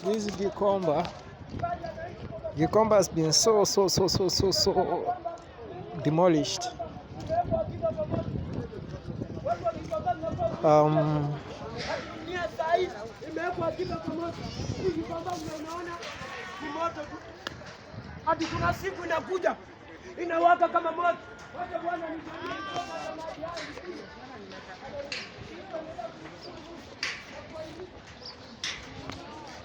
This Gikomba has been so demolished. Hadi kuna siku inakuja inawaka kama moto.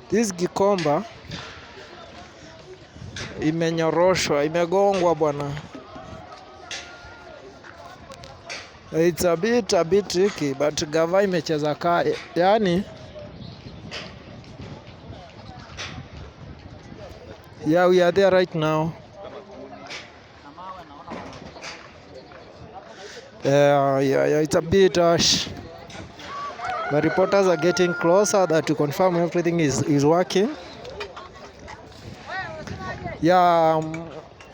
This Gikomba imenyoroshwa, imegongwa bwana. It's a bit tricky, but gava imecheza kaya. Yani yeah, we are there right now. Yeah, it's a bit harsh. The reporters are getting closer that to confirm everything is working. Yeah,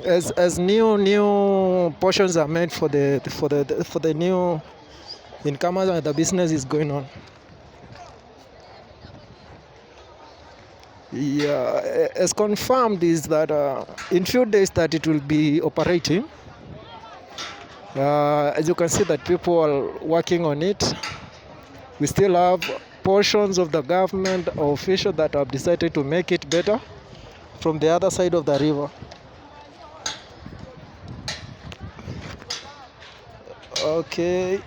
as new portions are made for the new incomers and the business is going on. Yeah, as confirmed is that in few days that it will be operating. As you can see that people are working on it. We still have portions of the government or officials that have decided to make it better from the other side of the river. Okay,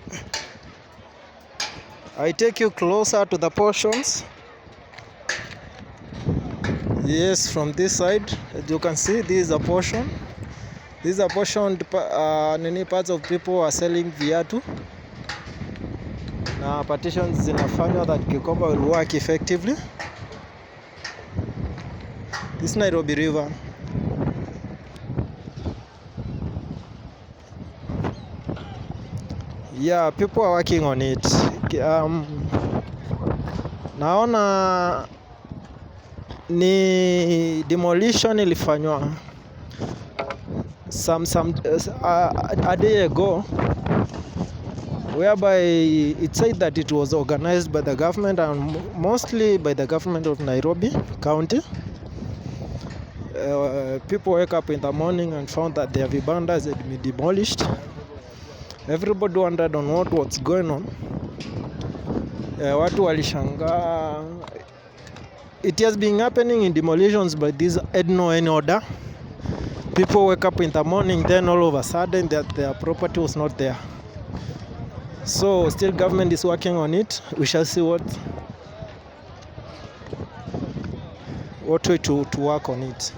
I take you closer to the portions. Yes, from this side, as you can see, this is a portion. This is a portion. Many parts of people are selling viatu. Na partitions zinafanywa that Gikomba will work effectively. This Nairobi River. Yeah, people are working on it. Naona ni demolition ilifanywa a day ago, whereby it said that it was organized by the government and mostly by the government of Nairobi County. People wake up in the morning and found that their vibandas had been demolished. Everybody wondered on what's going on. Watu walishangaa. It has been happening in demolitions by this no any order. People wake up in the morning, then all of a sudden that their property was not there. So still government is working on it. We shall see what way to work on it.